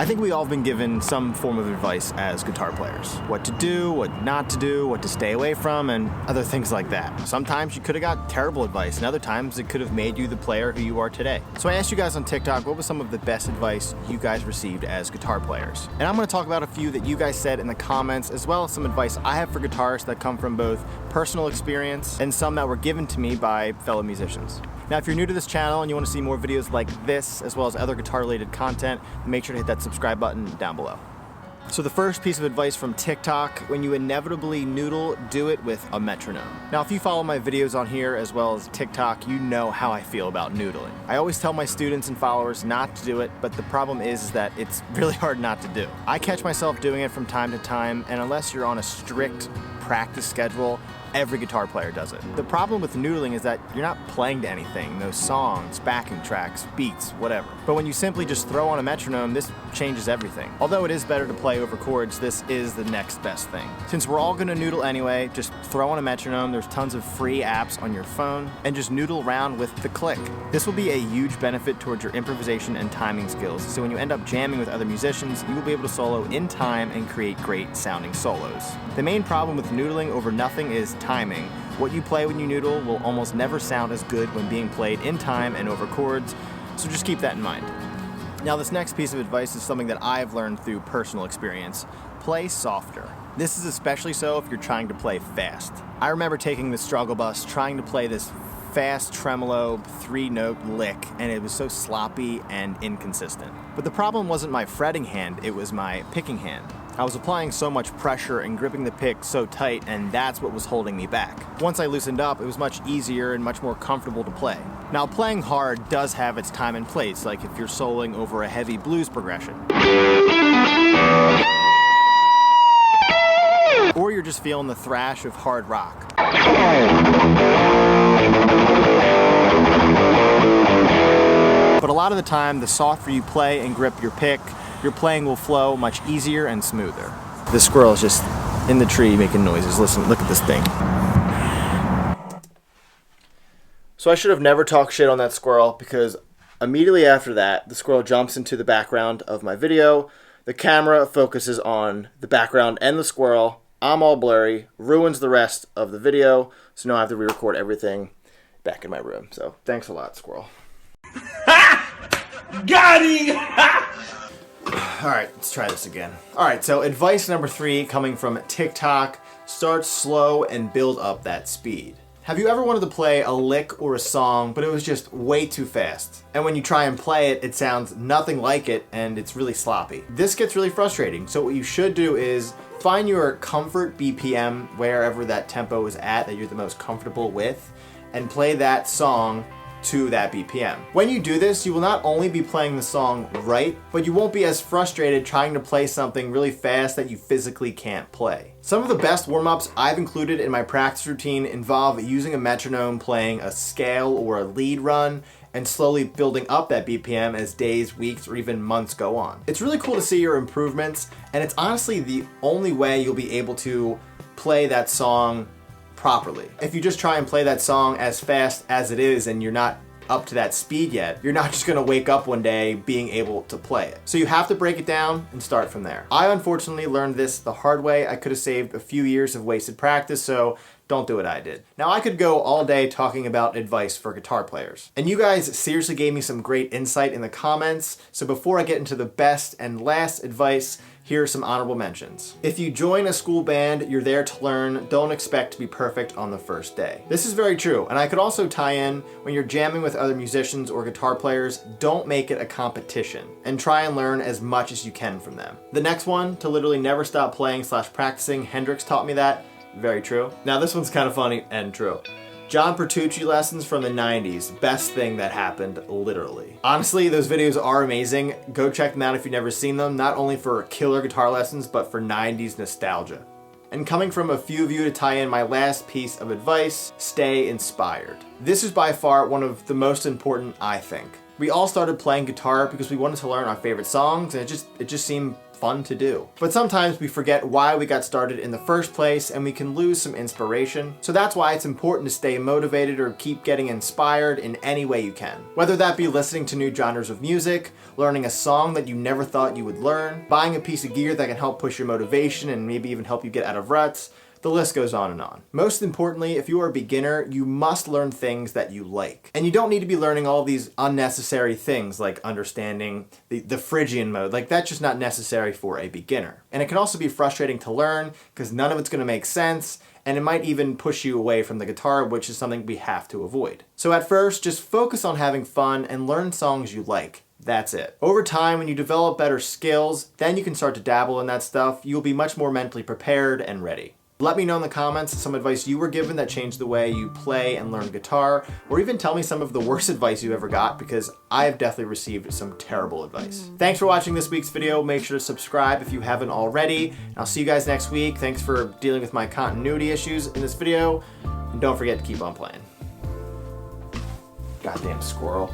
think we all have been given some form of advice as guitar players. What to do, what not to do, what to stay away from, and other things like that. Sometimes you could have got terrible advice, and other times it could have made you the player who you are today. So I asked you guys on TikTok what was some of the best advice you guys received as guitar players. And I'm going to talk about a few that you guys said in the comments, as well as some advice I have for guitarists that come from both personal experience and some that were given to me by fellow musicians. Now, if you're new to this channel and you want to see more videos like this, as well as other guitar-related content, make sure to hit that subscribe button down below. So the first piece of advice from TikTok: when you inevitably noodle, do it with a metronome. Now, if you follow my videos on here as well as TikTok, you know how I feel about noodling. I always tell my students and followers not to do it, but the problem is that it's really hard not to do. I catch myself doing it from time to time, and unless you're on a strict practice schedule, every guitar player does it. The problem with noodling is that you're not playing to anything, no songs, backing tracks, beats, whatever. But when you simply just throw on a metronome, this changes everything. Although it is better to play over chords, this is the next best thing. Since we're all gonna noodle anyway, just throw on a metronome. There's tons of free apps on your phone, and just noodle around with the click. This will be a huge benefit towards your improvisation and timing skills, so when you end up jamming with other musicians, you will be able to solo in time and create great sounding solos. The main problem with noodling over nothing is timing. What you play when you noodle will almost never sound as good when being played in time and over chords, so just keep that in mind. Now, this next piece of advice is something that I've learned through personal experience. Play softer. This is especially so if you're trying to play fast. I remember taking the struggle bus, trying to play this fast tremolo 3-note lick, and it was so sloppy and inconsistent. But the problem wasn't my fretting hand, it was my picking hand. I was applying so much pressure and gripping the pick so tight, and that's what was holding me back. Once I loosened up, it was much easier and much more comfortable to play. Now, playing hard does have its time and place, like if you're soloing over a heavy blues progression. Or you're just feeling the thrash of hard rock. But a lot of the time, the softer you play and grip your pick, your playing will flow much easier and smoother. The squirrel is just in the tree making noises. Listen, look at this thing. So I should have never talked shit on that squirrel, because immediately after that, the squirrel jumps into the background of my video. The camera focuses on the background and the squirrel. I'm all blurry, ruins the rest of the video, so now I have to re-record everything back in my room. So thanks a lot, squirrel. Got him! Alright, let's try this again. Alright, so advice number 3 coming from TikTok: start slow and build up that speed. Have you ever wanted to play a lick or a song, but it was just way too fast? And when you try and play it, it sounds nothing like it, and it's really sloppy. This gets really frustrating, so what you should do is find your comfort BPM, wherever that tempo is at that you're the most comfortable with, and play that song to that BPM. When you do this, you will not only be playing the song right, but you won't be as frustrated trying to play something really fast that you physically can't play. Some of the best warm-ups I've included in my practice routine involve using a metronome, playing a scale or a lead run, and slowly building up that BPM as days, weeks, or even months go on. It's really cool to see your improvements, and it's honestly the only way you'll be able to play that song properly. If you just try and play that song as fast as it is and you're not up to that speed yet, you're not just gonna wake up one day being able to play it. So you have to break it down and start from there. I unfortunately learned this the hard way. I could have saved a few years of wasted practice, so don't do what I did. Now, I could go all day talking about advice for guitar players, and you guys seriously gave me some great insight in the comments, so before I get into the best and last advice, here are some honorable mentions. If you join a school band, you're there to learn. Don't expect to be perfect on the first day. This is very true, and I could also tie in when you're jamming with other musicians or guitar players, don't make it a competition, and try and learn as much as you can from them. The next one, to literally never stop playing / practicing. Hendrix taught me that. Very true. Now this one's kind of funny and true. John Pertucci lessons from the 90s, best thing that happened, literally. Honestly, those videos are amazing. Go check them out if you've never seen them, not only for killer guitar lessons, but for 90s nostalgia. And coming from a few of you to tie in my last piece of advice, stay inspired. This is by far one of the most important, I think. We all started playing guitar because we wanted to learn our favorite songs, and it just seemed fun to do. But sometimes we forget why we got started in the first place and we can lose some inspiration. So that's why it's important to stay motivated or keep getting inspired in any way you can. Whether that be listening to new genres of music, learning a song that you never thought you would learn, buying a piece of gear that can help push your motivation and maybe even help you get out of ruts, the list goes on and on. Most importantly, if you are a beginner, you must learn things that you like. And you don't need to be learning all these unnecessary things like understanding the Phrygian mode. Like, that's just not necessary for a beginner. And it can also be frustrating to learn because none of it's going to make sense, and it might even push you away from the guitar, which is something we have to avoid. So at first, just focus on having fun and learn songs you like. That's it. Over time, when you develop better skills, then you can start to dabble in that stuff. You'll be much more mentally prepared and ready. Let me know in the comments some advice you were given that changed the way you play and learn guitar, or even tell me some of the worst advice you ever got, because I have definitely received some terrible advice. Thanks for watching this week's video. Make sure to subscribe if you haven't already. I'll see you guys next week. Thanks for dealing with my continuity issues in this video, and don't forget to keep on playing. Goddamn squirrel.